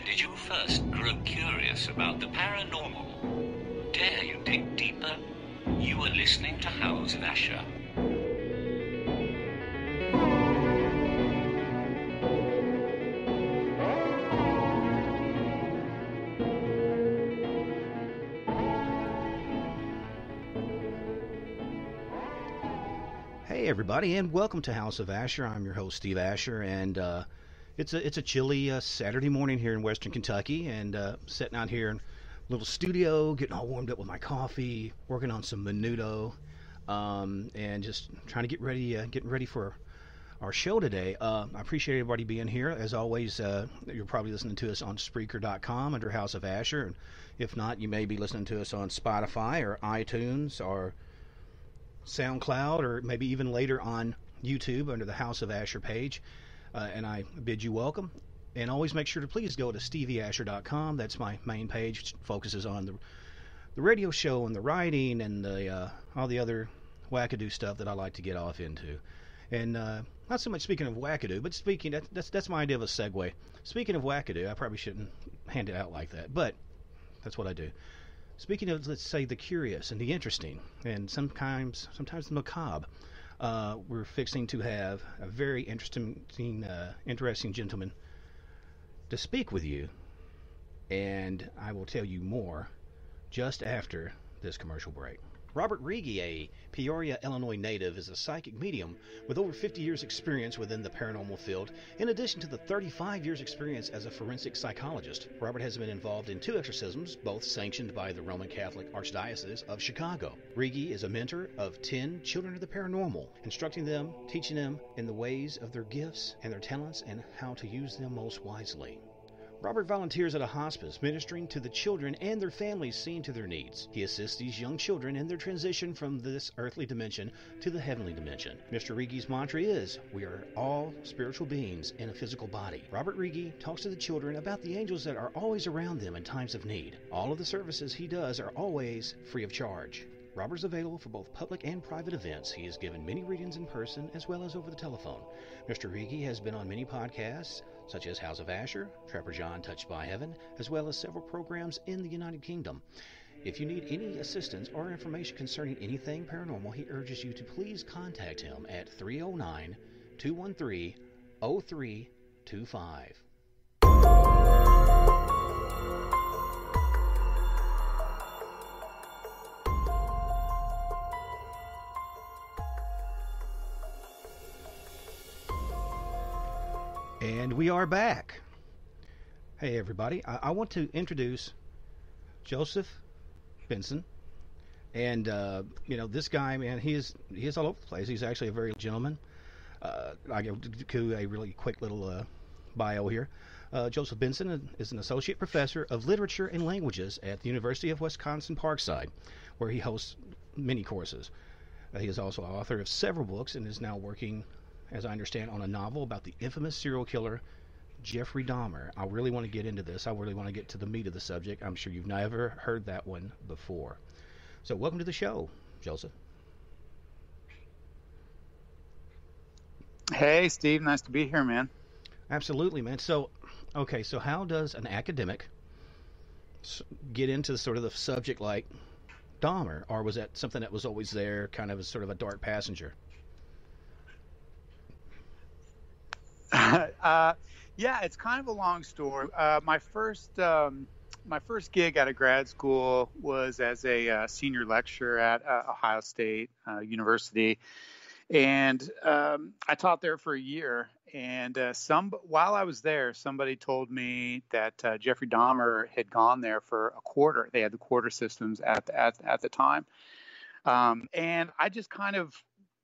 did you first grow curious about the paranormal? Dare you dig deeper? You are listening to House of Asher. Hey everybody, and welcome to House of Asher. I'm your host, Steve Asher, and it's a chilly Saturday morning here in Western Kentucky, and sitting out here in a little studio, getting all warmed up with my coffee, working on some menudo, and just trying to getting ready for our show today. I appreciate everybody being here. As always, you're probably listening to us on Spreaker.com under House of Asher, and if not, you may be listening to us on Spotify or iTunes or SoundCloud, or maybe even later on YouTube under the House of Asher page. And I bid you welcome. And always make sure to please go to stevieasher.com. That's my main page, which focuses on the radio show and the writing and all the other wackadoo stuff that I like to get off into. And not so much speaking of wackadoo, but that's my idea of a segue. Speaking of wackadoo, I probably shouldn't hand it out like that, but that's what I do. Speaking of, let's say, the curious and the interesting, and sometimes the macabre, we're fixing to have a very interesting gentleman to speak with you, and I will tell you more just after this commercial break. Robert Riggi, a Peoria, Illinois native, is a psychic medium with over 50 years' experience within the paranormal field, in addition to the 35 years' experience as a forensic psychologist. Robert has been involved in 2 exorcisms, both sanctioned by the Roman Catholic Archdiocese of Chicago. Riggi is a mentor of 10 children of the paranormal, instructing them, teaching them in the ways of their gifts and their talents and how to use them most wisely. Robert volunteers at a hospice, ministering to the children and their families, seeing to their needs. He assists these young children in their transition from this earthly dimension to the heavenly dimension. Mr. Riggi's mantra is, we are all spiritual beings in a physical body. Robert Riggi talks to the children about the angels that are always around them in times of need. All of the services he does are always free of charge. Robert is available for both public and private events. He has given many readings in person as well as over the telephone. Mr. Riggi has been on many podcasts, such as House of Asher, Trapper John Touched by Heaven, as well as several programs in the United Kingdom. If you need any assistance or information concerning anything paranormal, he urges you to please contact him at 309-213-0325. And we are back. Hey everybody, I want to introduce Josef Benson. And this guy, man, he is all over the place. He's actually a very gentleman. I give a really quick little bio here. Josef Benson is an associate professor of literature and languages at the University of Wisconsin-Parkside, where he hosts many courses. He is also author of several books and is now working, as I understand, on a novel about the infamous serial killer Jeffrey Dahmer. I really want to get into this. I really want to get to the meat of the subject. I'm sure you've never heard that one before. So welcome to the show, Joseph. Hey, Steve. Nice to be here, man. Absolutely, man. So how does an academic get into sort of the subject like Dahmer, or was that something that was always there, kind of as sort of a dark passenger? Yeah, it's kind of a long story. My first gig out of grad school was as a senior lecturer at Ohio State University, and I taught there for a year. And while I was there, somebody told me that Jeffrey Dahmer had gone there for a quarter. They had the quarter systems at the time, and I just kind of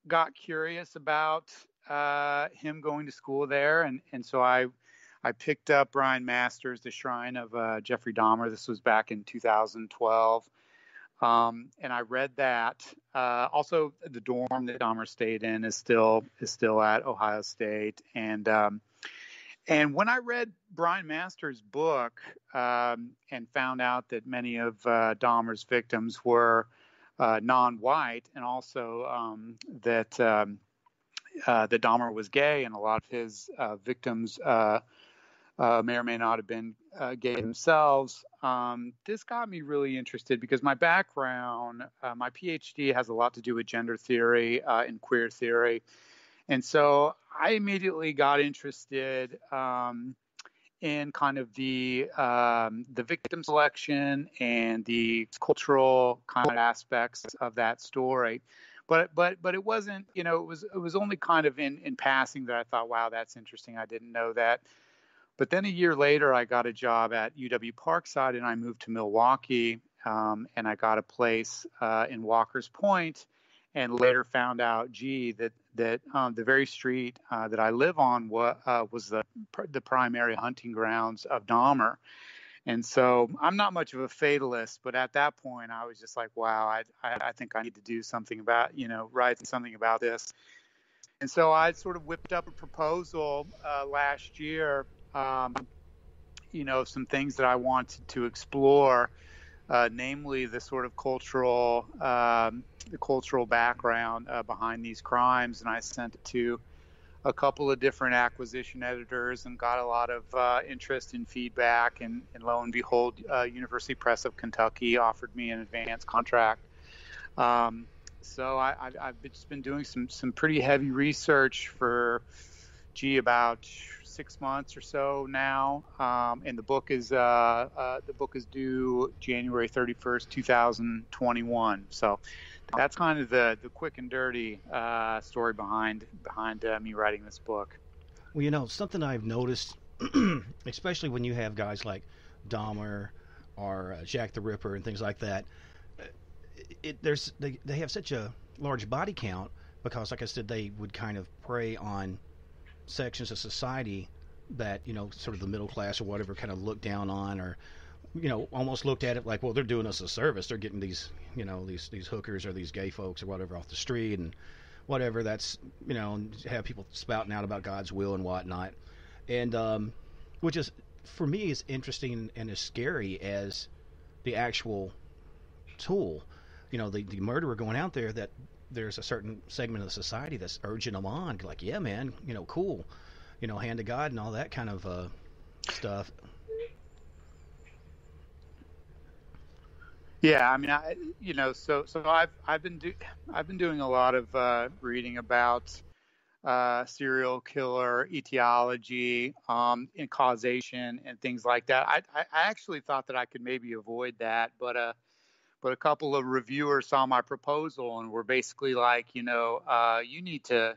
got curious about him going to school there, and so I picked up Brian Masters' The Shrine of Jeffrey Dahmer. This was back in 2012, and I read that. Also, the dorm that Dahmer stayed in is still at Ohio State, and when I read Brian Masters' book and found out that many of Dahmer's victims were non-white, and also that Dahmer was gay, and a lot of his victims may or may not have been gay themselves. This got me really interested because my background, my PhD has a lot to do with gender theory and queer theory. And so I immediately got interested in kind of the victim selection and the cultural kind of aspects of that story. But it wasn't, it was only kind of in passing that I thought, wow, that's interesting. I didn't know that. But then a year later, I got a job at UW Parkside, and I moved to Milwaukee, and I got a place in Walker's Point, and later found out, that the very street that I live on was the primary hunting grounds of Dahmer. And so I'm not much of a fatalist, but at that point, I was just like, wow, I think I need to do something about, write something about this. And so I sort of whipped up a proposal last year. Some things that I wanted to explore, namely the sort of cultural background behind these crimes. And I sent it to a couple of different acquisition editors and got a lot of interest and feedback. And lo and behold, University Press of Kentucky offered me an advance contract. So I've just been doing some pretty heavy research for, about 6 months or so now, and the book is due January 31st, 2021. So that's kind of the quick and dirty story behind me writing this book. Well, something I've noticed, especially when you have guys like Dahmer or Jack the Ripper and things like that, they have such a large body count because, like I said, they would kind of prey on sections of society that, sort of the middle class or whatever kind of looked down on, or, almost looked at it like, well, they're doing us a service. They're getting these, these hookers or these gay folks or whatever off the street and whatever. That's, have people spouting out about God's will and whatnot. And, which is, for me, is interesting and as scary as the actual tool. The murderer going out there, that there's a certain segment of society that's urging them on, like, yeah, man, cool, hand to God and all that kind of stuff. Yeah, I mean, so I've been doing a lot of reading about serial killer etiology and causation and things like that. I actually thought that I could maybe avoid that, but a couple of reviewers saw my proposal and were basically like, you need to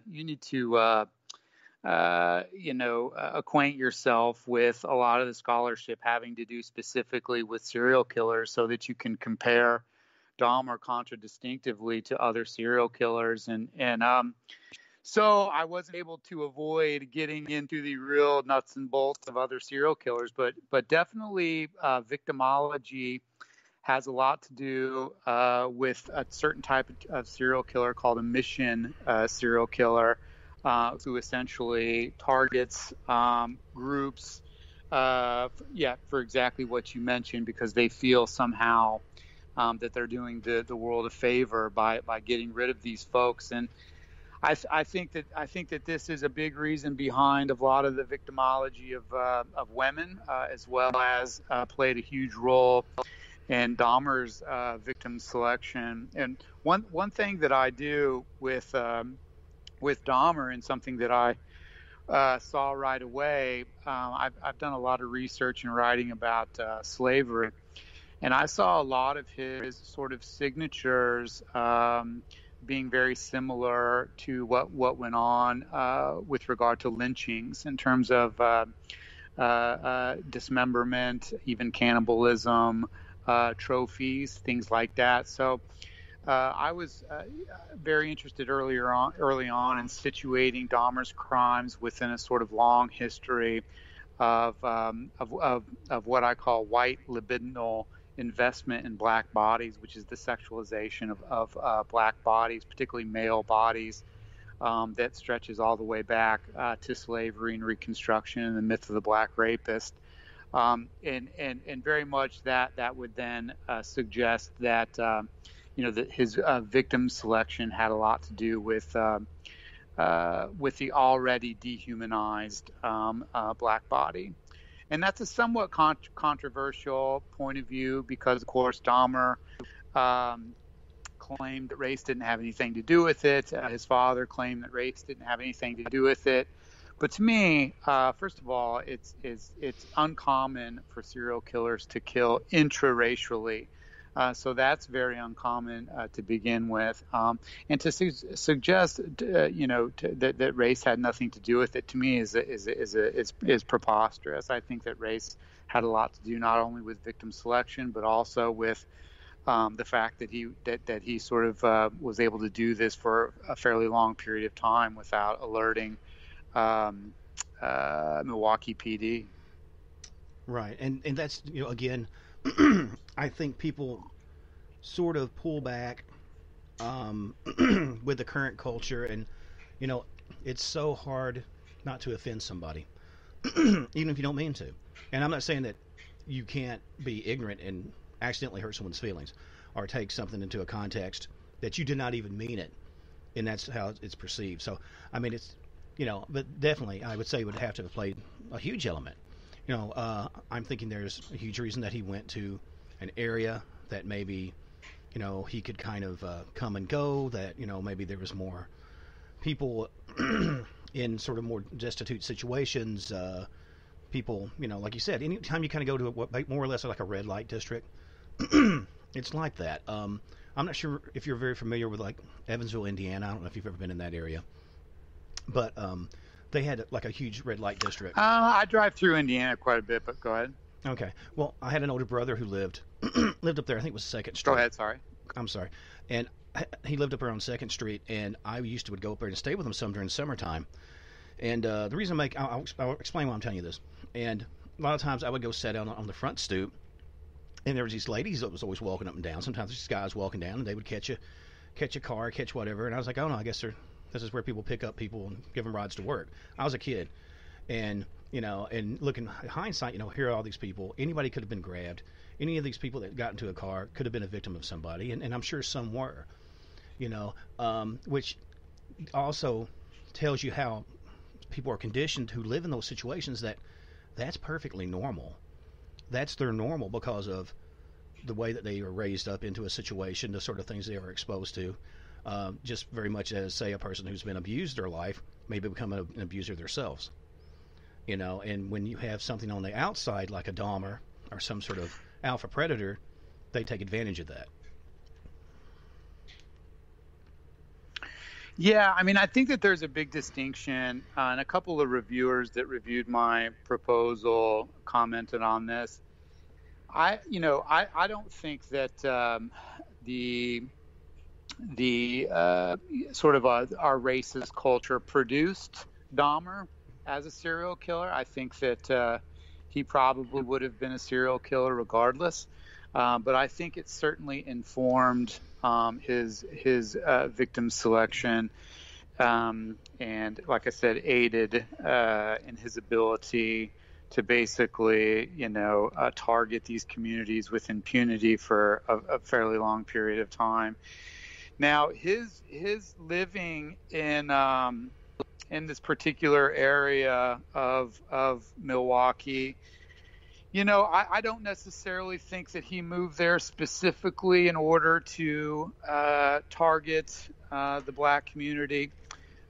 acquaint yourself with a lot of the scholarship having to do specifically with serial killers so that you can compare Dahmer contradistinctively to other serial killers. So I wasn't able to avoid getting into the real nuts and bolts of other serial killers, but definitely victimology has a lot to do with a certain type of serial killer called a mission serial killer, who essentially targets groups, for exactly what you mentioned, because they feel somehow that they're doing the world a favor by getting rid of these folks. And I think that this is a big reason behind a lot of the victimology of women, as well as played a huge role and Dahmer's victim selection. And one thing that I do with Dahmer, and something that I saw right away, I've done a lot of research and writing about slavery, and I saw a lot of his sort of signatures being very similar to what went on with regard to lynchings in terms of dismemberment, even cannibalism, trophies, things like that. So I was very interested early on in situating Dahmer's crimes within a sort of long history of what I call white libidinal investment in black bodies, which is the sexualization of black bodies, particularly male bodies, that stretches all the way back to slavery and Reconstruction and the myth of the black rapist. And very much that would then suggest that that his victim selection had a lot to do with the already dehumanized black body. And that's a somewhat controversial point of view because, of course, Dahmer claimed that race didn't have anything to do with it. His father claimed that race didn't have anything to do with it. But to me, first of all, it's uncommon for serial killers to kill intraracially. So that's very uncommon to begin with. And to suggest, that race had nothing to do with it, to me is preposterous. I think that race had a lot to do not only with victim selection, but also with the fact that he sort of was able to do this for a fairly long period of time without alerting Milwaukee PD. Right, and that's, again, I think people sort of pull back with the current culture, and it's so hard not to offend somebody, even if you don't mean to. And I'm not saying that you can't be ignorant and accidentally hurt someone's feelings, or take something into a context that you did not even mean it, and that's how it's perceived. So, I mean, it's but definitely, I would say it would have to have played a huge element. I'm thinking there's a huge reason that he went to an area that maybe, he could kind of come and go, that, maybe there was more people in sort of more destitute situations, people, like you said, anytime you kind of go to what more or less like a red light district, it's like that. I'm not sure if you're very familiar with like Evansville, Indiana. I don't know if you've ever been in that area, but they had like a huge red light district. I drive through Indiana quite a bit, but go ahead. Okay. Well, I had an older brother who lived up there. I think it was 2nd Street. Go ahead. Sorry. I'm sorry. And he lived up there on 2nd Street, and I would go up there and stay with him some during the summertime. And the reason I'll explain why I'm telling you this. And a lot of times I would go sit down on the front stoop, and there was these ladies that was always walking up and down. Sometimes these guys walking down, and they would catch a car, catch whatever. And I was like, oh no, I guess this is where people pick up people and give them rides to work. I was a kid, and and looking at hindsight, here are all these people. Anybody could have been grabbed. Any of these people that got into a car could have been a victim of somebody, and I'm sure some were. Which also tells you how people are conditioned who live in those situations, that's perfectly normal. That's their normal because of the way that they are raised up into a situation, the sort of things they are exposed to. Just very much as, say, a person who's been abused their life maybe become an abuser themselves. And when you have something on the outside like a Dahmer or some sort of alpha predator, they take advantage of that. Yeah, I mean, I think that there's a big distinction, and a couple of reviewers that reviewed my proposal commented on this. I don't think that the sort of our racist culture produced Dahmer as a serial killer. I think that he probably would have been a serial killer regardless. But I think it certainly informed his victim selection, and like I said, aided in his ability to basically, target these communities with impunity for a fairly long period of time. Now, his living in this particular area of Milwaukee, I don't necessarily think that he moved there specifically in order to target the black community.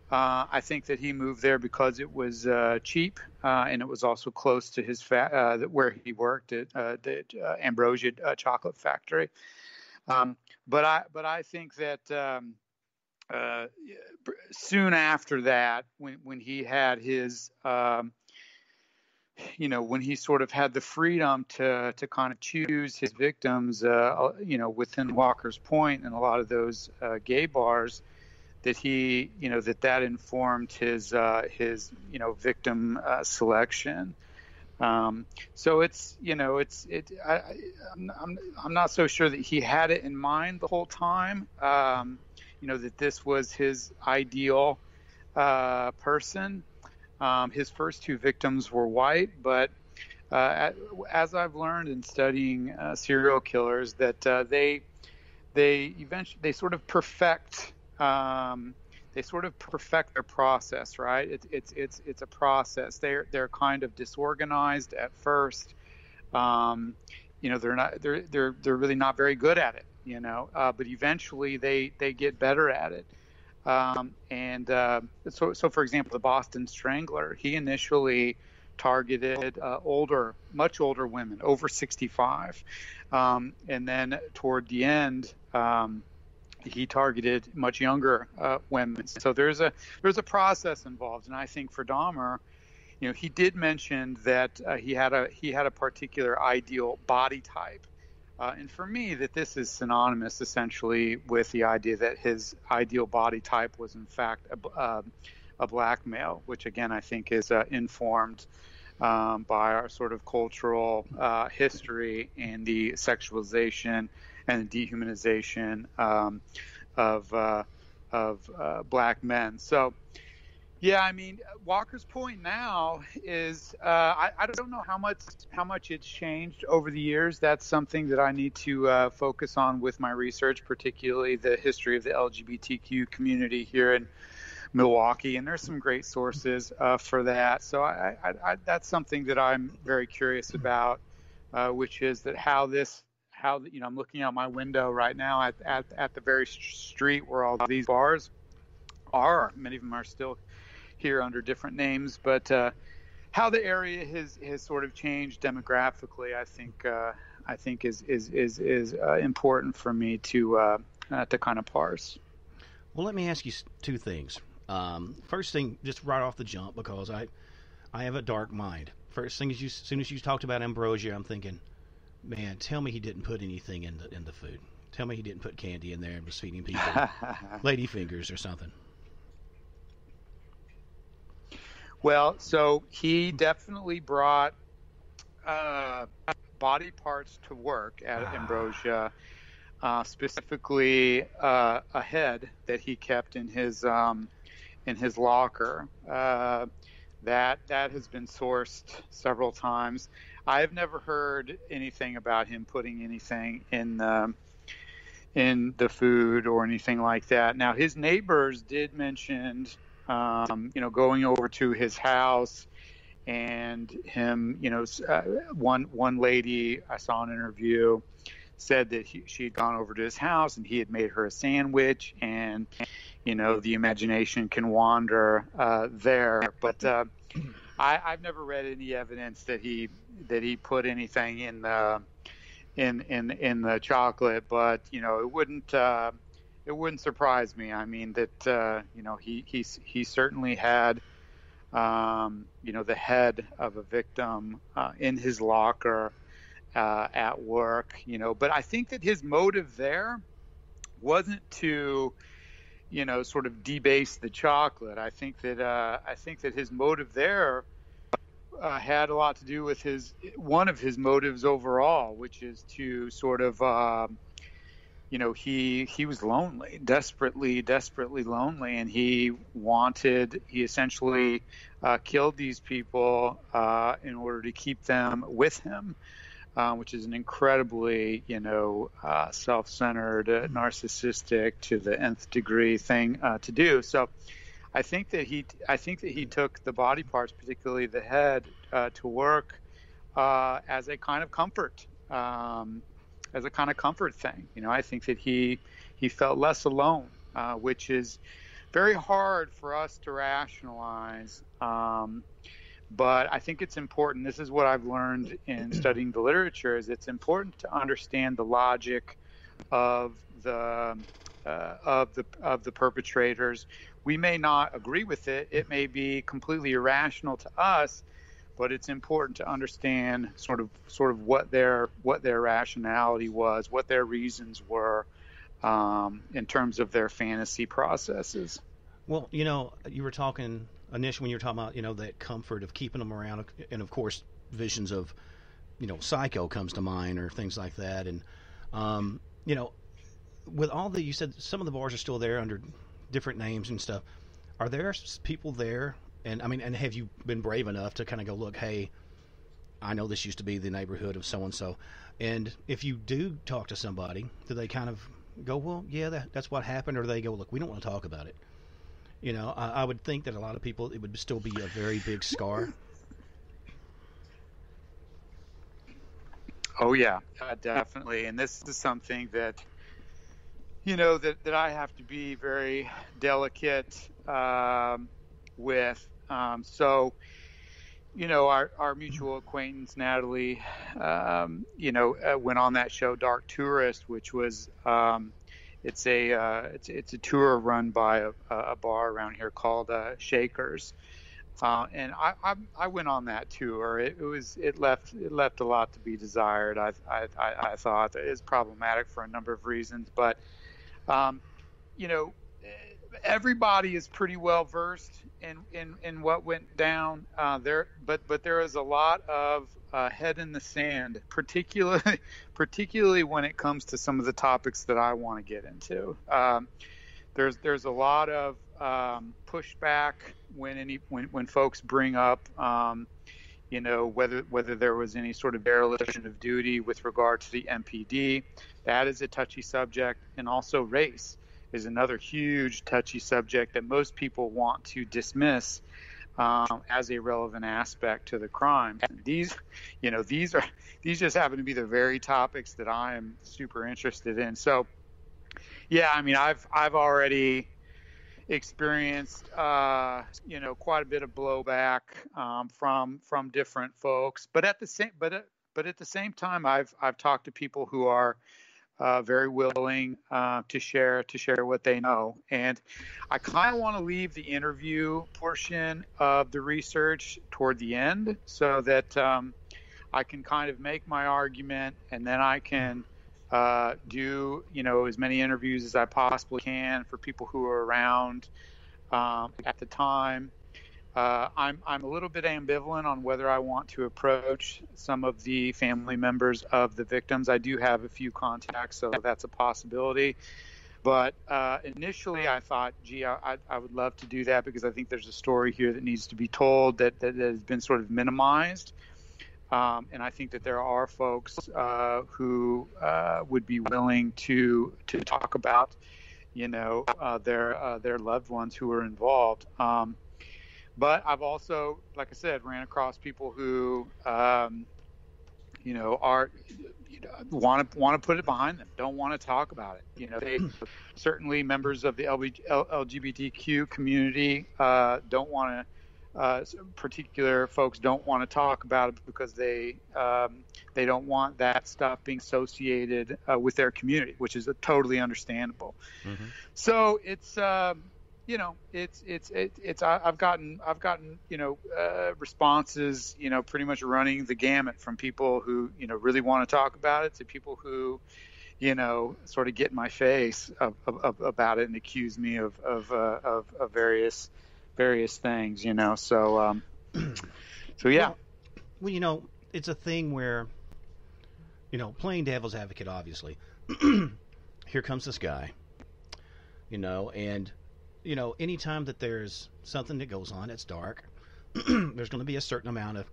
I think that he moved there because it was cheap, and it was also close to his where he worked at the Ambrosia chocolate factory. But I think that soon after that, when he had his when he sort of had the freedom to kind of choose his victims, within Walker's Point and a lot of those gay bars, that he, that informed his victim selection. So I'm not so sure that he had it in mind the whole time. That this was his ideal person. His first two victims were white, but as I've learned in studying serial killers, that they eventually sort of perfect they sort of perfect their process, right? It's a process. They're kind of disorganized at first. They're really not very good at it, but eventually they get better at it. So for example, the Boston Strangler, he initially targeted much older women, over 65, and then toward the end, he targeted much younger women. So there's a process involved, and I think for Dahmer, he did mention that he had a particular ideal body type. And for me, that this is synonymous essentially with the idea that his ideal body type was in fact a black male, which again I think is informed by our sort of cultural history and the sexualization and the dehumanization of black men. So. Yeah, I mean, Walker's point now is I don't know how much it's changed over the years. That's something that I need to focus on with my research, particularly the history of the LGBTQ community here in Milwaukee. And there's some great sources for that. So I that's something that I'm very curious about, which is that how I'm looking out my window right now at the very street where all these bars are. Many of them are still here under different names, but how the area has sort of changed demographically, I think is important for me to kind of parse. Well, let me ask you two things. First thing, just right off the jump, because I have a dark mind. First thing is, as soon as you talked about ambrosia, I'm thinking, man, tell me he didn't put anything in the food. Tell me he didn't put candy in there and was feeding people lady fingers or something. Well, so he definitely brought body parts to work at Ambrosia, specifically a head that he kept in his locker. That has been sourced several times. I've never heard anything about him putting anything in the food or anything like that. Now, his neighbors did mention going over to his house and him, one lady I saw in an interview said that she had gone over to his house and he had made her a sandwich, and, the imagination can wander there. But I've never read any evidence that he put anything in the chocolate, but, it wouldn't surprise me. I mean that he certainly had the head of a victim in his locker at work. But I think that his motive there wasn't to sort of debase the chocolate. I think that his motive there had a lot to do with one of his motives overall, which is to sort of he was lonely, desperately lonely, and he essentially killed these people in order to keep them with him, which is an incredibly, self-centered, narcissistic to the nth degree thing to do. So I think that he took the body parts, particularly the head, to work as a kind of comfort. As a kind of comfort thing. I think that he felt less alone, which is very hard for us to rationalize. But I think it's important. This is what I've learned in studying the literature, is it's important to understand the logic of the perpetrators. We may not agree with it. It may be completely irrational to us, but it's important to understand sort of what their rationality was, what their reasons were in terms of their fantasy processes. Well, you were talking initially when you were talking about that comfort of keeping them around, and of course visions of Psycho comes to mind or things like that, and with all you said, some of the bars are still there under different names and stuff. Are there people there? And and have you been brave enough to kind of go, look, hey, I know this used to be the neighborhood of so-and-so. And if you do talk to somebody, do they kind of go, well, yeah, that's what happened? Or do they go, look, we don't want to talk about it? I would think that a lot of people, it would still be a very big scar. Oh yeah, definitely. And this is something that that I have to be very delicate with. Our mutual acquaintance Natalie, went on that show Dark Tourist, which was it's a tour run by a bar around here called Shakers. And I went on that tour. It left a lot to be desired. I thought it is problematic for a number of reasons, but you know, everybody is pretty well versed in what went down there, but there is a lot of head in the sand, particularly when it comes to some of the topics that I want to get into. There's a lot of pushback when folks bring up whether there was any sort of dereliction of duty with regard to the MPD. That is a touchy subject, and also race is another huge touchy subject that most people want to dismiss as a relevant aspect to the crime. These just happen to be the very topics that I am super interested in. So, yeah, I mean, I've already experienced quite a bit of blowback from different folks, but at the same time, I've talked to people who are very willing to share what they know. And I kind of want to leave the interview portion of the research toward the end so that I can kind of make my argument, and then I can do as many interviews as I possibly can for people who are around at the time. I'm a little bit ambivalent on whether I want to approach some of the family members of the victims. I do have a few contacts, so that's a possibility. But initially, I thought, I would love to do that because I think there's a story here that needs to be told that has been sort of minimized. And I think that there are folks who would be willing to talk about, their loved ones who are involved. But I've also, like I said, ran across people who, are want to put it behind them, don't want to talk about it. They certainly members of the LGBTQ community don't want to. Particular folks don't want to talk about it because they don't want that stuff being associated with their community, which is totally understandable. Mm-hmm. So it's I've gotten responses pretty much running the gamut from people who really want to talk about it to people who sort of get in my face about it and accuse me of various things, so yeah. Well, it's a thing where, playing devil's advocate, obviously, here comes this guy, and, anytime that there's something that goes on, it's dark, there's going to be a certain amount of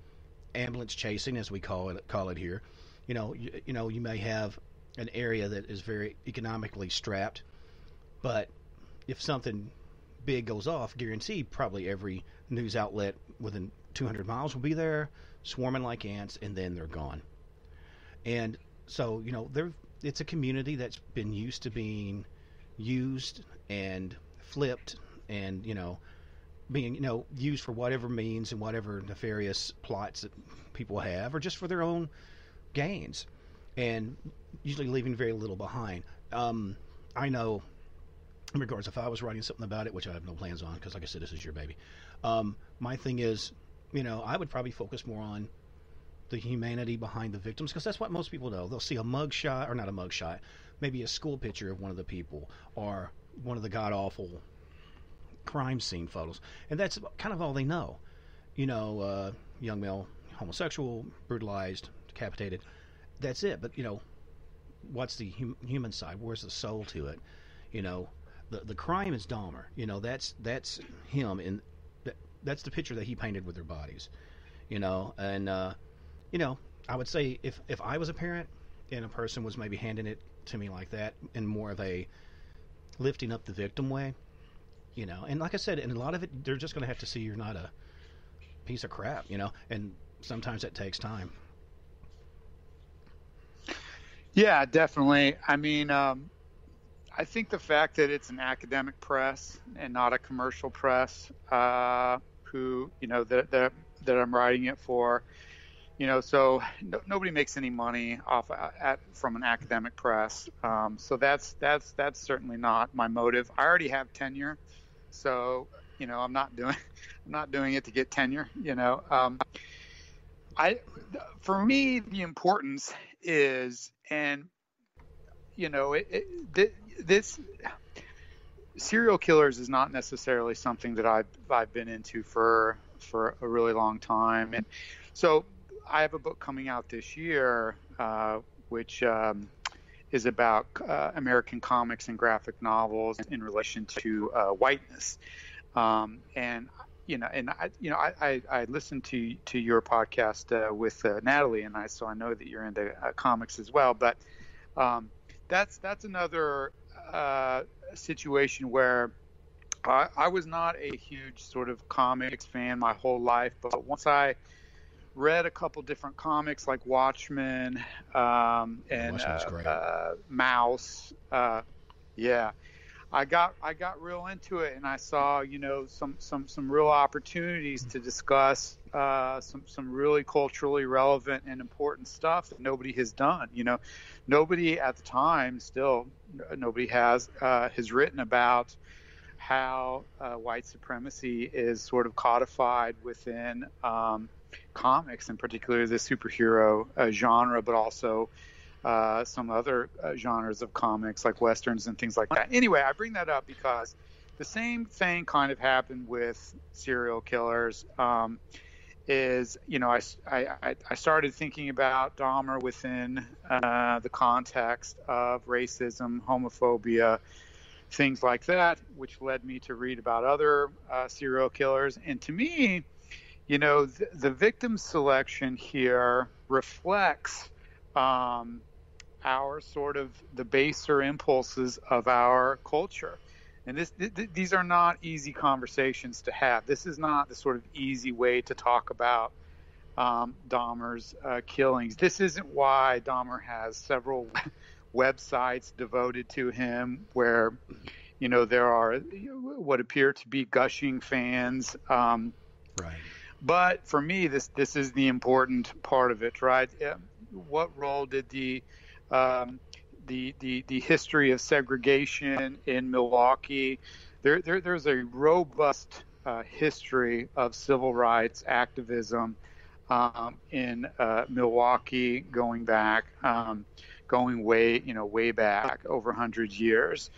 ambulance chasing, as we call it here. You may have an area that is very economically strapped, but if something big goes off, guaranteed probably every news outlet within 200 miles will be there, swarming like ants, and then they're gone. And so, it's a community that's been used to being used and flipped and, being, used for whatever means and whatever nefarious plots that people have, or just for their own gains, and usually leaving very little behind. I know, in regards, if I was writing something about it, which I have no plans on, because like I said, this is your baby. My thing is, I would probably focus more on the humanity behind the victims, because that's what most people know. They'll see a mugshot, or not a mugshot, maybe a school picture of one of the people, or one of the god-awful crime scene photos, and that's kind of all they know. Young male, homosexual, brutalized, decapitated. That's it. But, what's the human side? Where's the soul to it? The crime is Dahmer. That's him, and that's the picture that he painted with their bodies. And I would say if I was a parent and a person was maybe handing it to me like that in more of a lifting up the victim way, you know. And like I said, and a lot of it, they're just going to have to see you're not a piece of crap, you know. And sometimes that takes time. Yeah, definitely. I mean, I think the fact that it's an academic press and not a commercial press, who, you know, that I'm writing it for, you know, so nobody makes any money off from an academic press. So that's certainly not my motive. I already have tenure, so, you know, I'm not doing it to get tenure. You know, for me, the importance is, and you know, this serial killers is not necessarily something that I've been into for a really long time, and so I have a book coming out this year, which is about American comics and graphic novels in relation to whiteness, and you know, I listened to your podcast with Natalie, and so I know that you're into comics as well, but that's another situation where I was not a huge sort of comics fan my whole life, but once I read a couple different comics like Watchmen, and Mouse, yeah, I got real into it, and I saw, you know, some real opportunities to discuss some really culturally relevant and important stuff that nobody has done. You know, nobody at the time, still nobody has written about how white supremacy is sort of codified within comics, in particular the superhero genre, but also some other genres of comics like Westerns and things like that. Anyway, I bring that up because the same thing kind of happened with serial killers. Is, you know, I started thinking about Dahmer within the context of racism, homophobia, things like that, which led me to read about other serial killers. And to me, you know, the victim selection here reflects our sort of the baser impulses of our culture. And these are not easy conversations to have. This is not the sort of easy way to talk about Dahmer's killings. This isn't why Dahmer has several websites devoted to him where, you know, there are what appear to be gushing fans. Right. But for me, this is the important part of it, right? What role did the history of segregation in Milwaukee? There's a robust history of civil rights activism in Milwaukee, going way back over 100 years.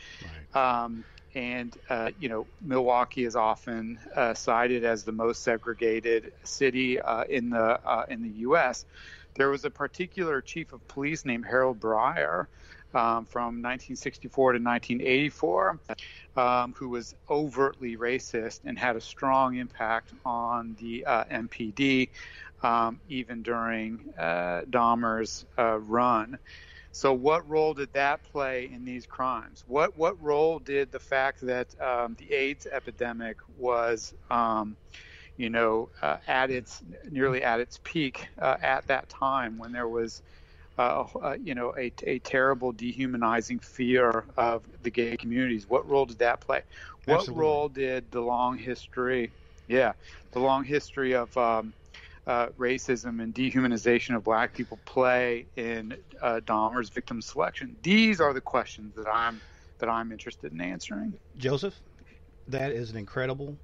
Right. And you know, Milwaukee is often cited as the most segregated city in the U.S. There was a particular chief of police named Harold Breyer from 1964 to 1984 who was overtly racist and had a strong impact on the MPD even during Dahmer's run. So what role did that play in these crimes? What role did the fact that the AIDS epidemic was nearly at its peak at that time, when there was, a terrible dehumanizing fear of the gay communities? What role did that play? What role did the long history of racism and dehumanization of black people play in Dahmer's victim selection? These are the questions that I'm interested in answering. Joseph, that is an incredible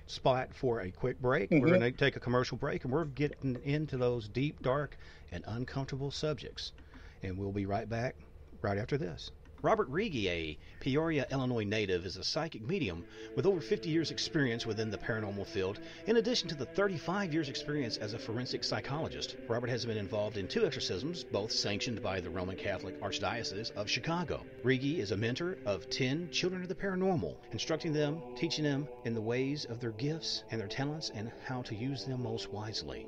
spot for a quick break. Mm-hmm. We're going to take a commercial break, and we're getting into those deep, dark, and uncomfortable subjects. And we'll be right back right after this. Robert Rigi, a Peoria, Illinois native, is a psychic medium with over 50 years' experience within the paranormal field, in addition to the 35 years' experience as a forensic psychologist. Robert has been involved in 2 exorcisms, both sanctioned by the Roman Catholic Archdiocese of Chicago. Rigi is a mentor of 10 children of the paranormal, instructing them, teaching them in the ways of their gifts and their talents and how to use them most wisely.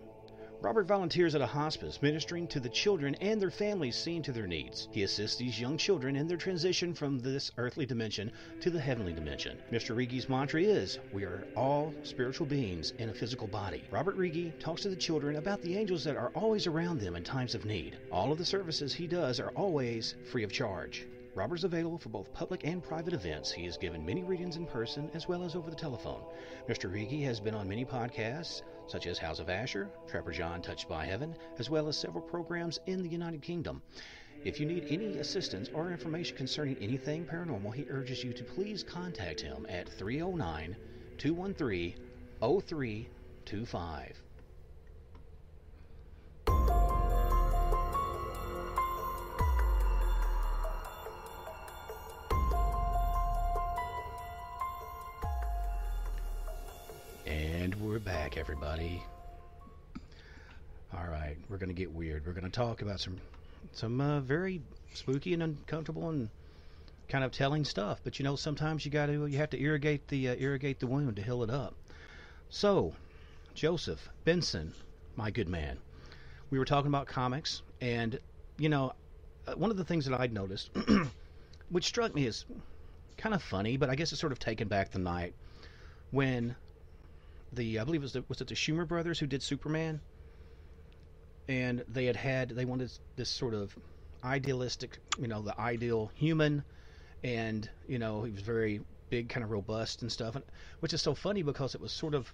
Robert volunteers at a hospice, ministering to the children and their families, seeing to their needs. He assists these young children in their transition from this earthly dimension to the heavenly dimension. Mr. Rigi's mantra is, we are all spiritual beings in a physical body. Robert Rigi talks to the children about the angels that are always around them in times of need. All of the services he does are always free of charge. Robert is available for both public and private events. He has given many readings in person as well as over the telephone. Mr. Rigi has been on many podcasts, such as House of Asher, Trapper John Touched by Heaven, as well as several programs in the United Kingdom. If you need any assistance or information concerning anything paranormal, he urges you to please contact him at 309-213-0325. And we're back, everybody. All right, we're going to get weird. We're going to talk about some very spooky and uncomfortable and kind of telling stuff. But you know, sometimes you have to irrigate the wound to heal it up. So, Josef Benson, my good man, we were talking about comics, and you know, one of the things that I'd noticed, which struck me as kind of funny, but I guess it's sort of taken back the night when I believe was it the Schumer brothers who did Superman, and they wanted this sort of idealistic, you know, the ideal human, and you know, he was very big, kind of robust and stuff, which is so funny because it was sort of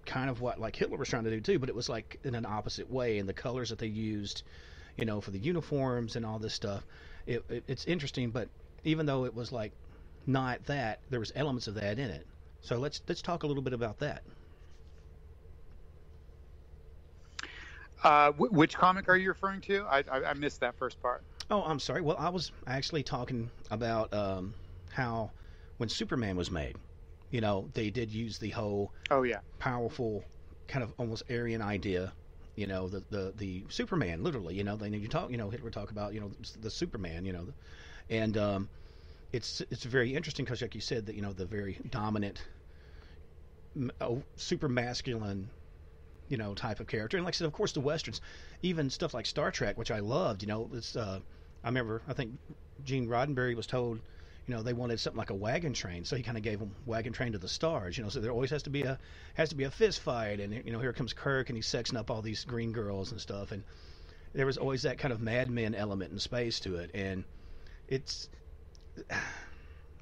kind of what like Hitler was trying to do too, but it was like in an opposite way, and the colors that they used, you know, for the uniforms and all this stuff, it's interesting. But even though it was like not that, there was elements of that in it. So let's talk a little bit about that. Which comic are you referring to? I missed that first part. Oh, I'm sorry. Well, I was actually talking about how when Superman was made, you know, they did use the whole powerful kind of almost Aryan idea, you know, the Superman, literally, you know, Hitler talk about, you know, the Superman, you know, and it's very interesting because, like you said, that, you know, the very dominant, super masculine, you know, type of character. And like I said, of course, the Westerns, even stuff like Star Trek, which I loved, you know, it's, I think Gene Roddenberry was told, you know, they wanted something like a wagon train, so he kind of gave them Wagon Train to the Stars, you know, so there always has to be a fist fight, and, you know, here comes Kirk, and he's sexing up all these green girls and stuff, and there was always that kind of Mad Men element in space to it, and it's,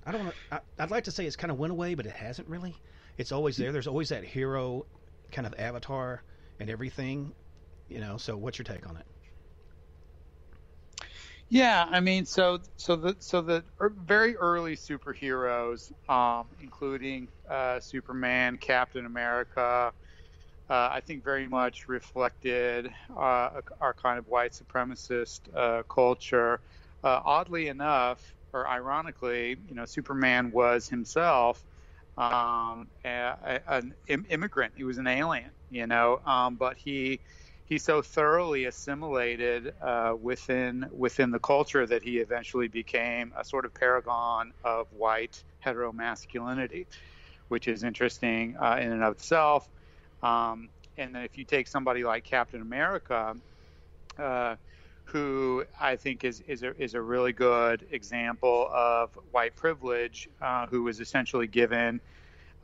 I don't know, I'd like to say it's kind of went away, but it hasn't really. It's always there. There's always that hero kind of avatar and everything, you know. So what's your take on it? Yeah, I mean, so the very early superheroes, including Superman, Captain America, I think very much reflected our kind of white supremacist culture. Oddly enough, or ironically, you know, Superman was himself an immigrant. He was an alien, you know, but he so thoroughly assimilated within the culture that he eventually became a sort of paragon of white heteromasculinity, which is interesting in and of itself. And then if you take somebody like Captain America, who I think is a really good example of white privilege, who was essentially given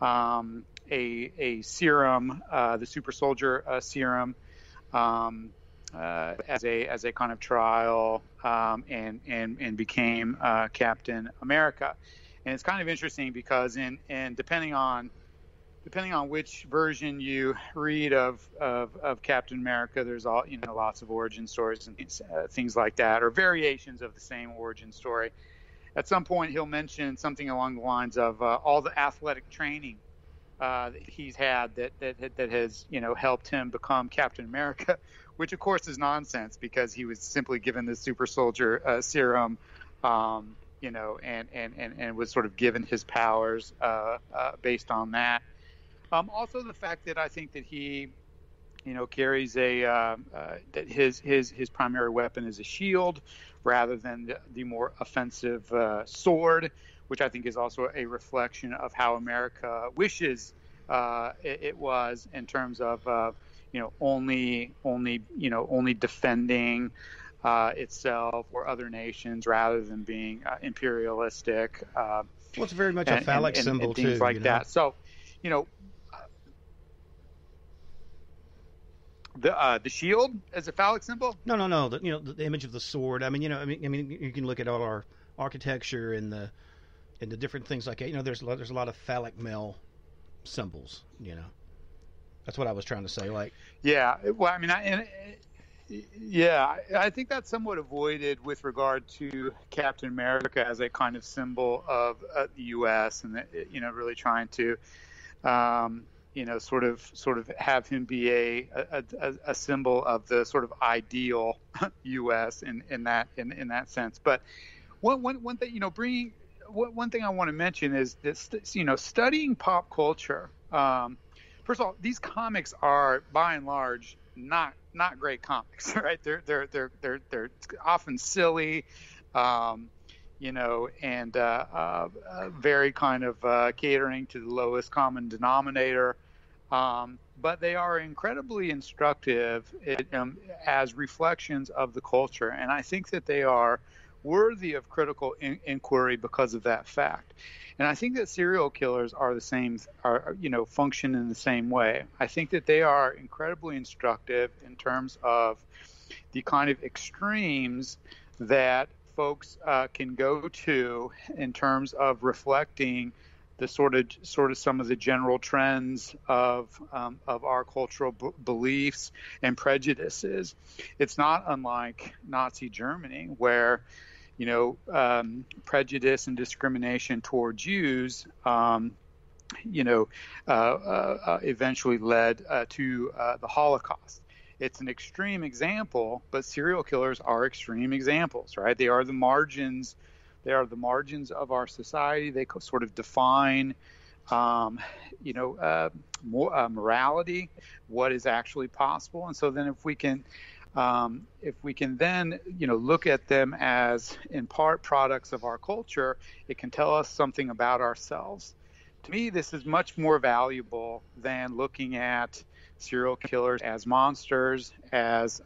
a serum, the super soldier serum, as a kind of trial, and became Captain America. And it's kind of interesting because depending on which version you read of Captain America, there's all, you know, lots of origin stories and things like that, or variations of the same origin story. At some point, he'll mention something along the lines of all the athletic training that he's had that has, you know, helped him become Captain America, which of course is nonsense because he was simply given the super soldier serum, you know, and was sort of given his powers based on that. Also, the fact that I think that he, you know, carries that his primary weapon is a shield rather than the more offensive sword, which I think is also a reflection of how America wishes it was in terms of, only defending itself or other nations rather than being imperialistic. Well, it's very much a phallic symbol and things too, like that. So, the shield as a phallic symbol? No. The image of the sword. I mean, you can look at all our architecture and the different things like that. There's a lot of phallic male symbols. That's what I was trying to say. Like, yeah. Well, I mean, I think that's somewhat avoided with regard to Captain America as a kind of symbol of the U.S. and really trying to, sort of have him be a symbol of the sort of ideal U.S. in that sense. But one thing, one thing I want to mention is this, studying pop culture. First of all, these comics are by and large not great comics, right? They're often silly, and very kind of catering to the lowest common denominator. But they are incredibly instructive as reflections of the culture, and I think that they are worthy of critical inquiry because of that fact. And I think that serial killers are the same, function in the same way. I think that they are incredibly instructive in terms of the kind of extremes that folks can go to in terms of reflecting the sort of some of the general trends of our cultural beliefs and prejudices. It's not unlike Nazi Germany, where prejudice and discrimination toward Jews, eventually led to the Holocaust. It's an extreme example, but serial killers are extreme examples, right? They are the margins. They are the margins of our society. They sort of define, morality, what is actually possible. And so then if we can then, look at them as in part products of our culture, it can tell us something about ourselves. To me, this is much more valuable than looking at serial killers as monsters, as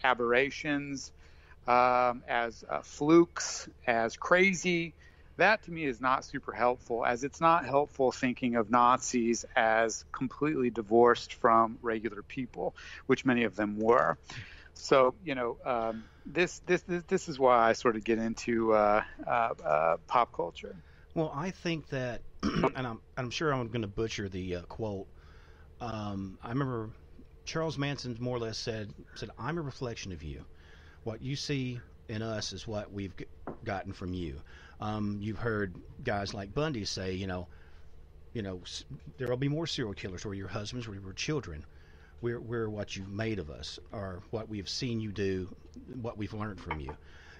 aberrations, as flukes, as crazy. That to me is not super helpful, as it's not helpful thinking of Nazis as completely divorced from regular people, which many of them were. So, this is why I sort of get into pop culture. Well, I think that, and I'm sure I'm going to butcher the quote. I remember Charles Manson more or less said, "I'm a reflection of you. What you see in us is what we've gotten from you." You've heard guys like Bundy say, there will be more serial killers, or your husbands, or your children. We're what you've made of us, or what we've seen you do, what we've learned from you.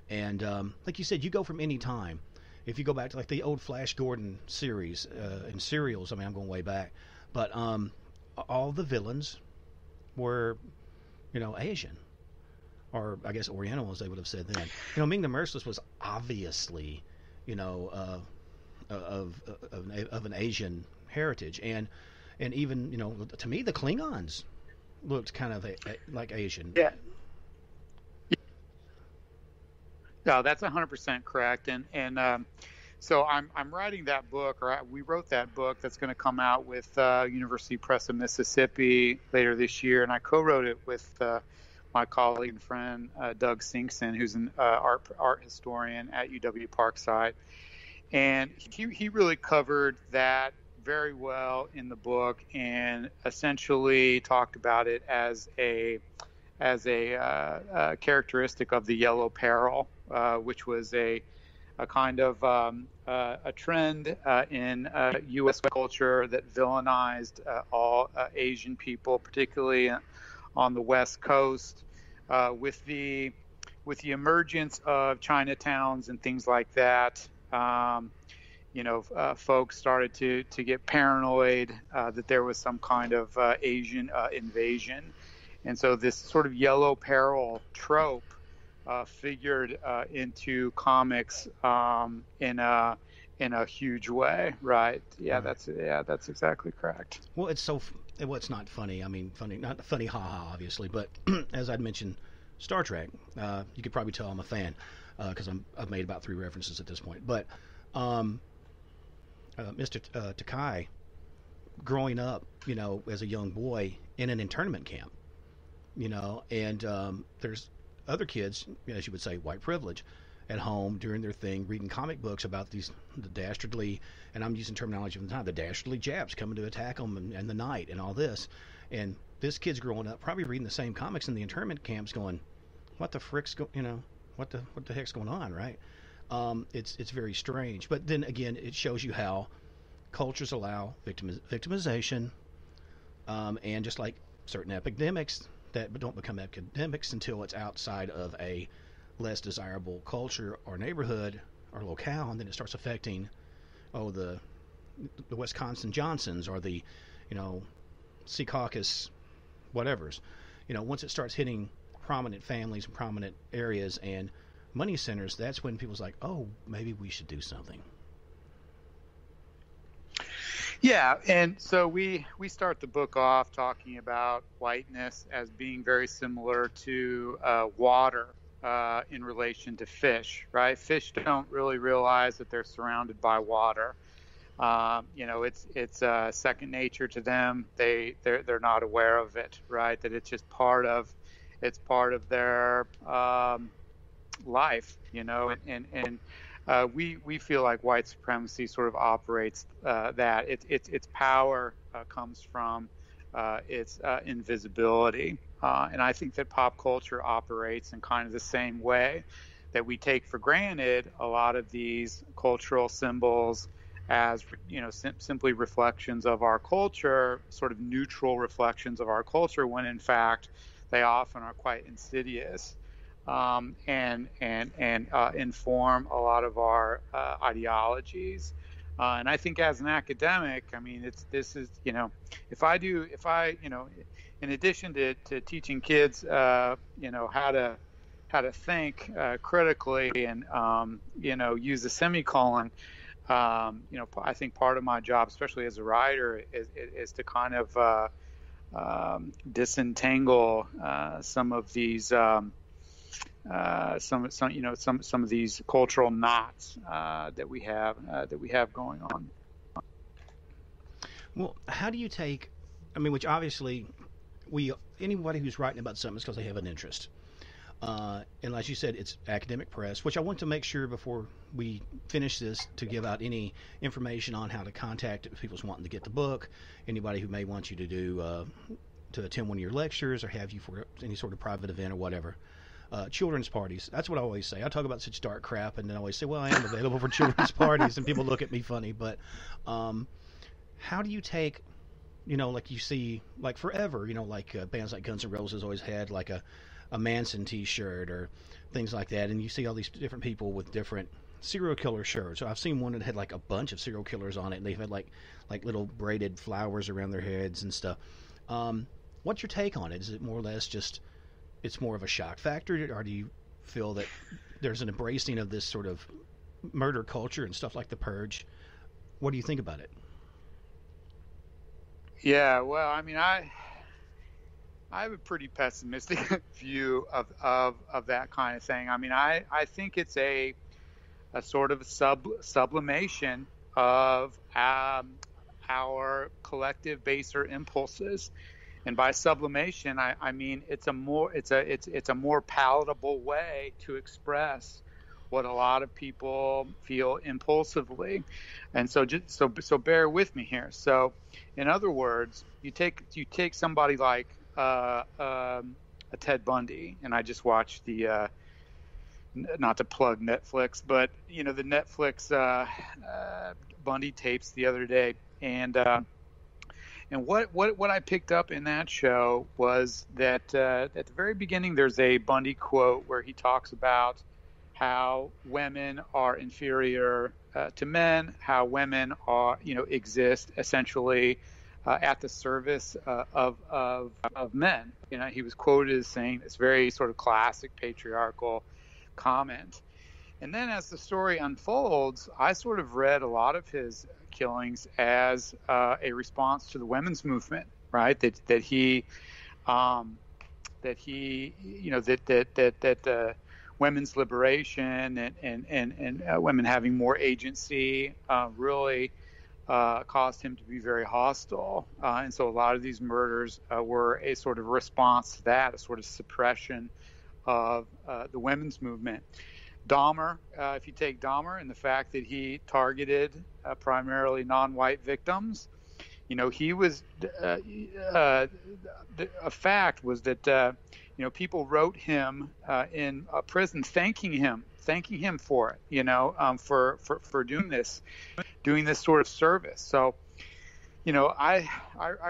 And like you said, you go from any time. If you go back to like the old Flash Gordon series and serials, I mean, I'm going way back, but all the villains were, Asian, or I guess Oriental, as they would have said then. Ming the Merciless was obviously, of an Asian heritage, and even to me the Klingons looked kind of like Asian. Yeah. No, that's 100% correct, and so I'm writing that book, or we wrote that book that's going to come out with University Press of Mississippi later this year, and I co-wrote it with my colleague and friend Doug Sinkson, who's an art historian at UW Parkside, and he really covered that very well in the book, and essentially talked about it as a characteristic of the Yellow Peril, which was a kind of a trend in U.S. culture that villainized all Asian people, particularly on the West Coast, with the emergence of Chinatowns and things like that. Folks started to get paranoid that there was some kind of Asian invasion. And so this sort of Yellow Peril trope figured into comics in a huge way, right? Yeah, that's exactly correct. Well, it's so well, it's not funny. I mean, funny, not funny, haha, obviously. But as I'd mentioned, Star Trek. You could probably tell I'm a fan because I've made about 3 references at this point. But Mr. Takai, growing up, as a young boy in an internment camp, and there's other kids, as you would say, white privilege, at home doing their thing, reading comic books about the dastardly, and I'm using terminology from the time, the dastardly Japs coming to attack them and the night and all this. And this kid's growing up probably reading the same comics in the internment camps going, what the frick's what the heck's going on, right? It's very strange. But then again, it shows you how cultures allow victimization, and just like certain epidemics that don't become epidemics until it's outside of a less desirable culture or neighborhood or locale, and then it starts affecting the Wisconsin Johnsons or the Secaucus whatevers. Once it starts hitting prominent families and prominent areas and money centers, that's when people's like, oh, maybe we should do something. Yeah, and so we start the book off talking about whiteness as being very similar to water in relation to fish, right? Fish don't really realize that they're surrounded by water. It's second nature to them. They're not aware of it, right? That it's just part of their life, and we feel like white supremacy sort of operates that its power comes from its invisibility, and I think that pop culture operates in kind of the same way, that we take for granted a lot of these cultural symbols as simply reflections of our culture, sort of neutral reflections of our culture, when in fact they often are quite insidious. And inform a lot of our ideologies. And I think as an academic, I mean, if I in addition to teaching kids, how to think critically and, use a semicolon, I think part of my job, especially as a writer, is to kind of disentangle some of these some of these cultural knots that we have going on. Well, how do you take? I mean, which obviously anybody who's writing about something is because they have an interest. And as you said, it's academic press, which I want to make sure before we finish this to give out any information on how to contact if people's wanting to get the book, anybody who may want you to do to attend one of your lectures or have you for any sort of private event or whatever. Children's parties. That's what I always say. I talk about such dark crap, and then I always say, well, I am available for children's parties, and people look at me funny. But how do you take, like you see, like forever, like bands like Guns N' Roses always had like a Manson T-shirt or things like that, and you see all these different people with different serial killer shirts. So I've seen one that had like a bunch of serial killers on it, and they've had like little braided flowers around their heads and stuff. What's your take on it? Is it more or less just it's more of a shock factor, or do you feel that there's an embracing of this sort of murder culture and stuff like The Purge? What do you think about it? Yeah, well, I mean, I have a pretty pessimistic view of that kind of thing. I mean, I think it's a sort of sublimation of our collective baser impulses. And by sublimation, I mean it's a more palatable way to express what a lot of people feel impulsively, and so bear with me here. So, in other words, you take somebody like a Ted Bundy, and I just watched the not to plug Netflix, but the Netflix Bundy tapes the other day, and what I picked up in that show was that at the very beginning there's a Bundy quote where he talks about how women are inferior to men, how women are exist essentially at the service of men. He was quoted as saying this very sort of classic patriarchal comment. And then as the story unfolds, I sort of read a lot of his killings as a response to the women's movement, right? That women's liberation and women having more agency really caused him to be very hostile. And so a lot of these murders were a sort of response to that, a sort of suppression of the women's movement. Dahmer, if you take Dahmer and the fact that he targeted primarily non-white victims, he was a fact was that people wrote him in prison thanking him for it, for doing this sort of service. So I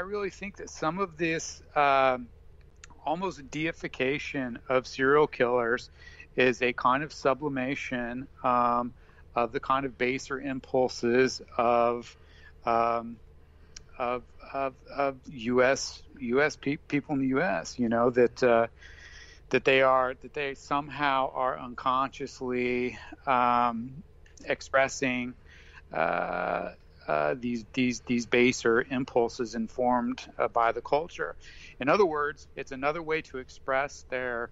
really think that some of this almost deification of serial killers is a kind of sublimation of the kind of baser impulses of U.S. people in the U.S. That they somehow are unconsciously expressing these baser impulses informed by the culture. In other words, it's another way to express their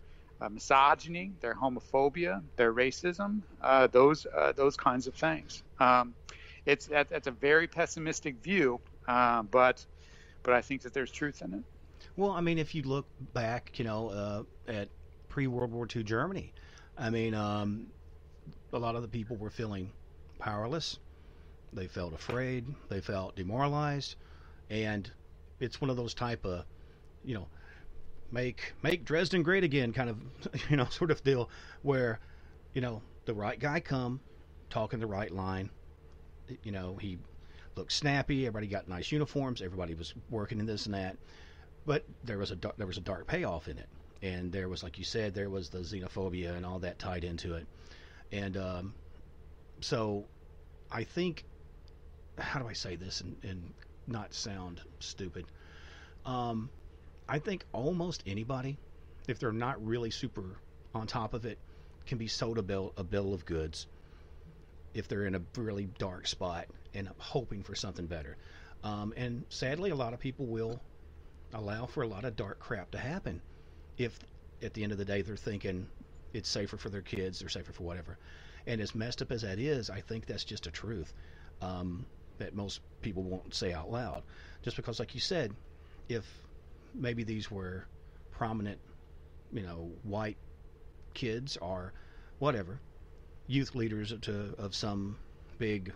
misogyny, their homophobia, their racism, those kinds of things. That's a very pessimistic view, but I think that there's truth in it. Well, I mean, if you look back, at pre-World War II Germany, I mean, a lot of the people were feeling powerless. They felt afraid. They felt demoralized, and it's one of those type of, make Dresden great again kind of, sort of deal where, the right guy come, talking the right line. He looked snappy. Everybody got nice uniforms. Everybody was working in this and that. But there was a dark payoff in it, and there was, like you said, there was the xenophobia and all that tied into it, and so I think, how do I say this and not sound stupid? I think almost anybody, if they're not really super on top of it, can be sold a bill of goods if they're in a really dark spot and hoping for something better. And sadly, a lot of people will allow for a lot of dark crap to happen if at the end of the day they're thinking it's safer for their kids, they're safer for whatever. And as messed up as that is, I think that's just a truth that most people won't say out loud. Just because, like you said, if maybe these were prominent, white kids or whatever, youth leaders of some big,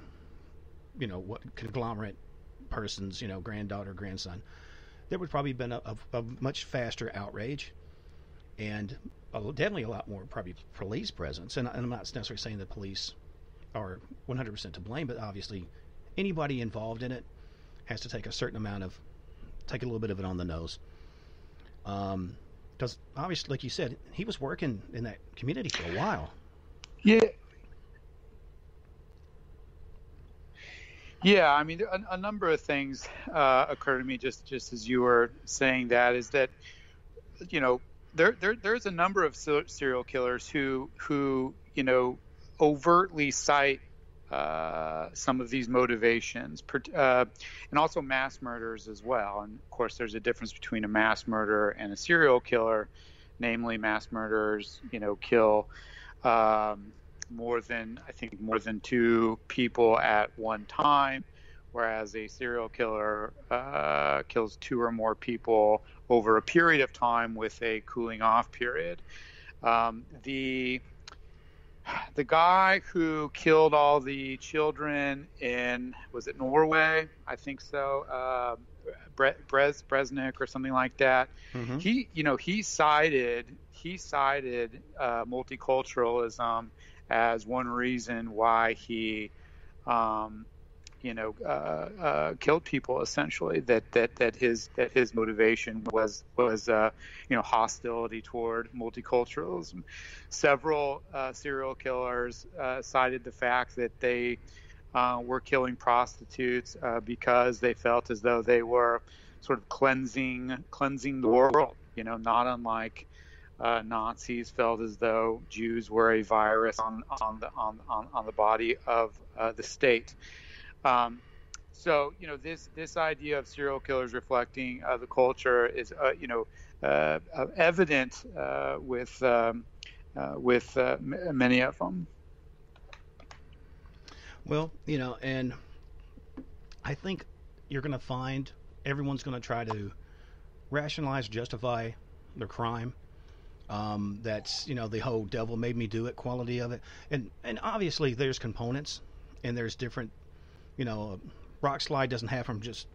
conglomerate person's, granddaughter, grandson, there would probably been a much faster outrage and definitely a lot more probably police presence. And I'm not necessarily saying the police are 100% to blame, but obviously anybody involved in it has to take a little bit of it on the nose. Because obviously, like you said, he was working in that community for a while. Yeah, I mean, a number of things occur to me just as you were saying that, is that, there's a number of serial killers who overtly cite some of these motivations, and also mass murderers as well. And of course, there's a difference between a mass murderer and a serial killer. Namely, mass murderers, kill more than two people at one time, whereas a serial killer kills two or more people over a period of time with a cooling off period. The guy who killed all the children in, was it Norway? I think so. Bresnik or something like that. Mm-hmm. He cited multiculturalism as one reason why he, killed people. Essentially, that his motivation was hostility toward multiculturalism. Several serial killers cited the fact that they were killing prostitutes because they felt as though they were sort of cleansing the world. Not unlike Nazis felt as though Jews were a virus on the body of the state. So, this idea of serial killers reflecting the culture is, evident with many of them. Well, and I think you're going to find everyone's going to try to rationalize, justify their crime. That's the whole "devil made me do it" quality of it, and obviously there's components, and there's different. Rock slide doesn't happen just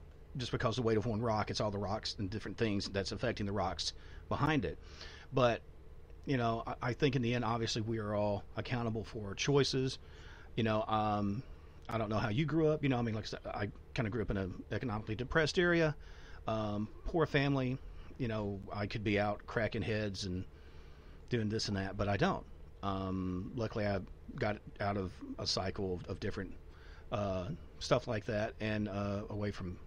because of the weight of one rock. It's all the rocks and different things that's affecting the rocks behind it. But I think in the end, obviously, we are all accountable for our choices. I don't know how you grew up. I mean, like I said, I kind of grew up in an economically depressed area, poor family. I could be out cracking heads and doing this and that, but I don't. Luckily, I got out of a cycle of different stuff like that, and away from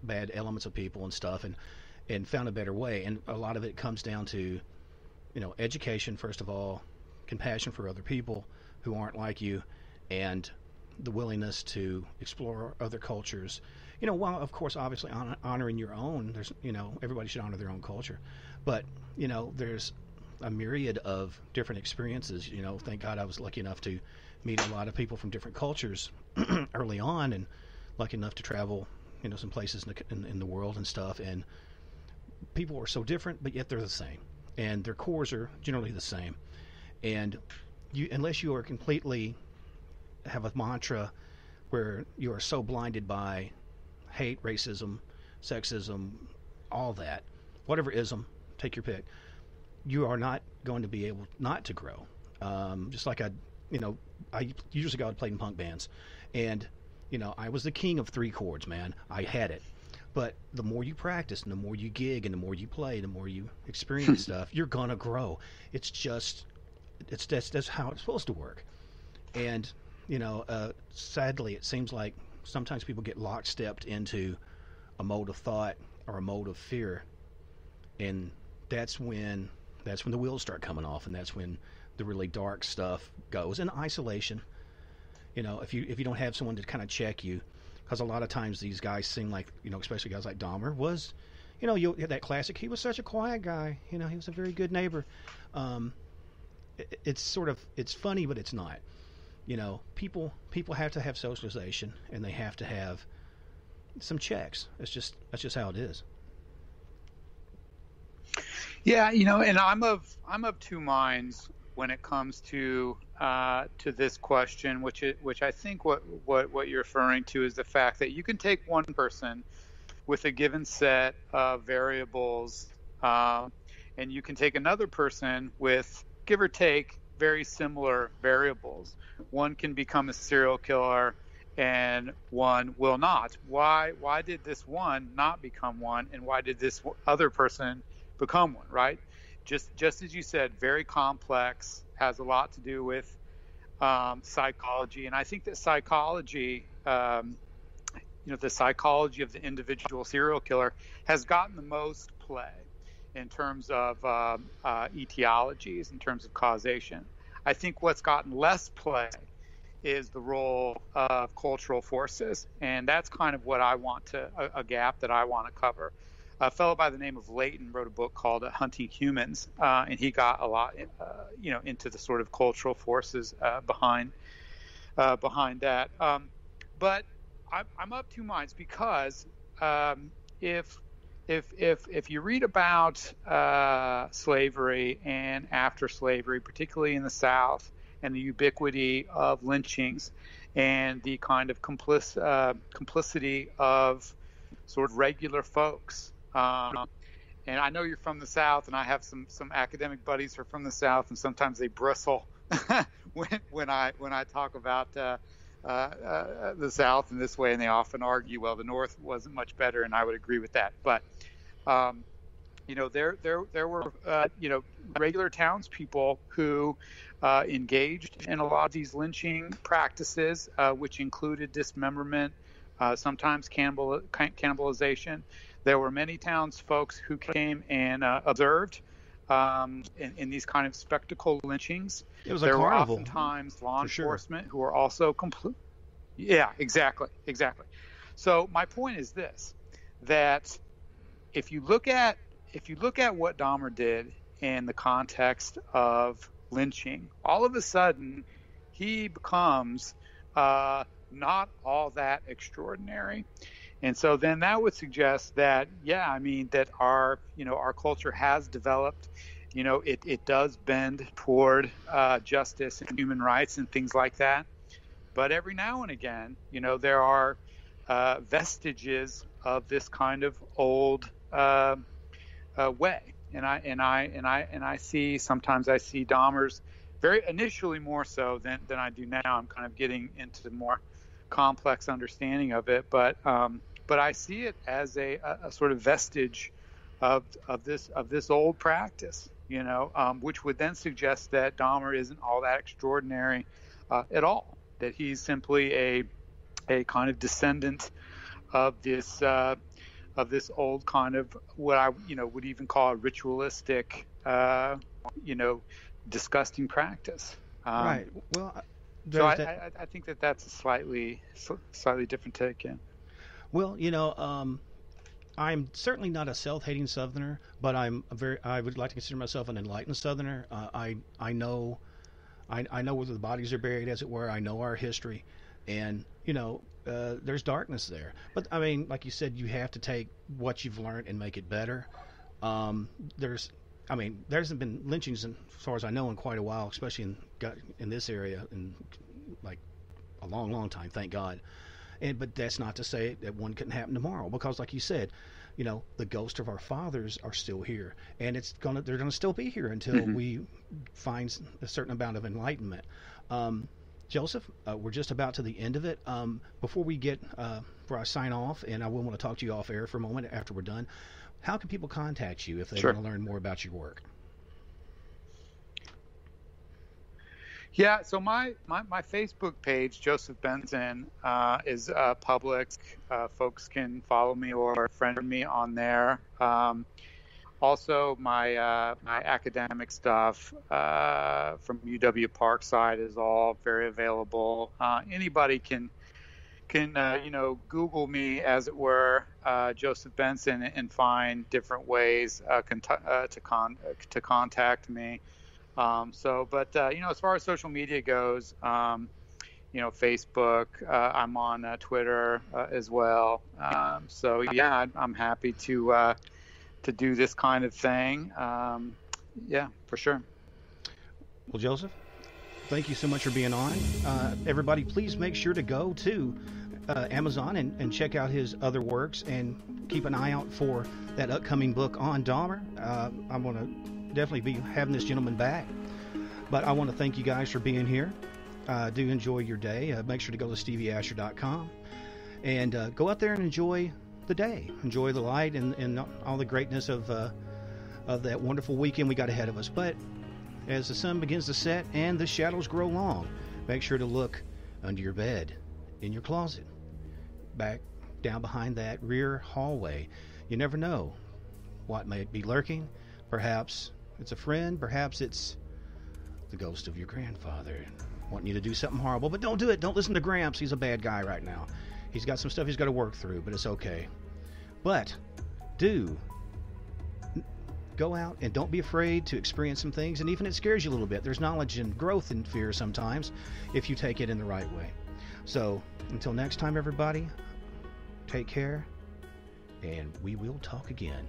bad elements of people and stuff, and found a better way. And a lot of it comes down to, education first of all, compassion for other people who aren't like you, and the willingness to explore other cultures. While of course obviously honoring your own. There's everybody should honor their own culture, but there's a myriad of different experiences. Thank God I was lucky enough to meet a lot of people from different cultures early on, and lucky enough to travel some places in the world and stuff, and people are so different, but yet they're the same, and their cores are generally the same. And unless you are completely have a mantra where you are so blinded by hate, racism, sexism, all that, whatever ism, take your pick, you are not going to be able not to grow. Just like I years ago I played in punk bands, and I was the king of 3 chords, man. I had it. But the more you practice and the more you gig and the more you play, the more you experience stuff, you're gonna grow. That's how it's supposed to work. And sadly, it seems like sometimes people get lockstepped into a mode of thought or a mode of fear, and that's when the wheels start coming off, and that's when the really dark stuff goes. And isolation, if you don't have someone to kind of check you, because a lot of times these guys seem like, especially guys like Dahmer was, you that classic, he was such a quiet guy, he was a very good neighbor. It's funny, but it's not. People have to have socialization, and they have to have some checks. That's just how it is. Yeah, and I'm of two minds when it comes to this question, which I think what you're referring to is the fact that you can take one person with a given set of variables, and you can take another person with, give or take, very similar variables. One can become a serial killer and one will not. Why did this one not become one, and why did this other person become one, right? Just as you said, very complex, has a lot to do with psychology. And I think that psychology, the psychology of the individual serial killer has gotten the most play in terms of etiologies, in terms of causation. I think what's gotten less play is the role of cultural forces, and that's kind of what I want a gap that I want to cover. A fellow by the name of Leighton wrote a book called Hunting Humans, and he got a lot, into the sort of cultural forces behind that. But I'm of two minds, because if you read about slavery and after slavery, particularly in the South, and the ubiquity of lynchings and the kind of complicity of sort of regular folks. And I know you're from the South, and I have some academic buddies who are from the South, and sometimes they bristle when I talk about the South in this way, and they often argue, well, the North wasn't much better, and I would agree with that. But there were regular townspeople who engaged in a lot of these lynching practices, which included dismemberment, sometimes cannibalization. There were many townsfolk who came and observed in these kind of spectacle lynchings. It was a there carnival. Were oftentimes law enforcement who were also complete. Yeah, exactly. So my point is this, that if you look at what Dahmer did in the context of lynching, all of a sudden he becomes not all that extraordinary. And so then that would suggest that, yeah, I mean, that our culture has developed, it does bend toward justice and human rights and things like that. But every now and again, there are vestiges of this kind of old way. And I see Dahmer's very initially more so than I do now. I'm kind of getting into the more complex understanding of it, but I see it as a sort of vestige of this old practice, which would then suggest that Dahmer isn't all that extraordinary at all. That he's simply a kind of descendant of this old kind of what I would even call a ritualistic disgusting practice. Right. Well, so I think that's a slightly different take. Yeah. Well, I'm certainly not a self-hating Southerner, but I would like to consider myself an enlightened Southerner. I know where the bodies are buried, as it were. I know our history, and there's darkness there. But I mean, like you said, you have to take what you've learned and make it better. There hasn't been lynchings, as far as I know, in quite a while, especially in this area, in like a long, long time. Thank God. But that's not to say that one couldn't happen tomorrow, because, like you said, the ghosts of our fathers are still here, and they're gonna still be here until we find a certain amount of enlightenment. Joseph, we're just about to the end of it. Before I sign off, and I will want to talk to you off air for a moment after we're done, how can people contact you if they want to learn more about your work? Yeah, so my Facebook page, Josef Benson, is public. Folks can follow me or friend me on there. Also, my academic stuff from UW Parkside is all very available. Anybody can Google me, as it were, Josef Benson, and find different ways to contact me. As far as social media goes, Facebook, I'm on Twitter as well. I'm happy to do this kind of thing. For sure. Well, Joseph, thank you so much for being on. Everybody, please make sure to go to Amazon and check out his other works, and keep an eye out for that upcoming book on Dahmer. I'm going to definitely be having this gentleman back, but I want to thank you guys for being here. Do enjoy your day. Make sure to go to stevieasher.com and go out there and enjoy the day, enjoy the light and all the greatness of that wonderful weekend we got ahead of us. But as the sun begins to set and the shadows grow long, make sure to look under your bed, in your closet, back down behind that rear hallway. You never know what may be lurking. Perhaps it's a friend, perhaps it's the ghost of your grandfather wanting you to do something horrible. But don't do it. Don't listen to Gramps. He's a bad guy right now. He's got some stuff he's got to work through, but it's okay. But do go out and don't be afraid to experience some things, and even if it scares you a little bit, there's knowledge and growth in fear sometimes if you take it in the right way. So until next time, everybody, take care, and we will talk again.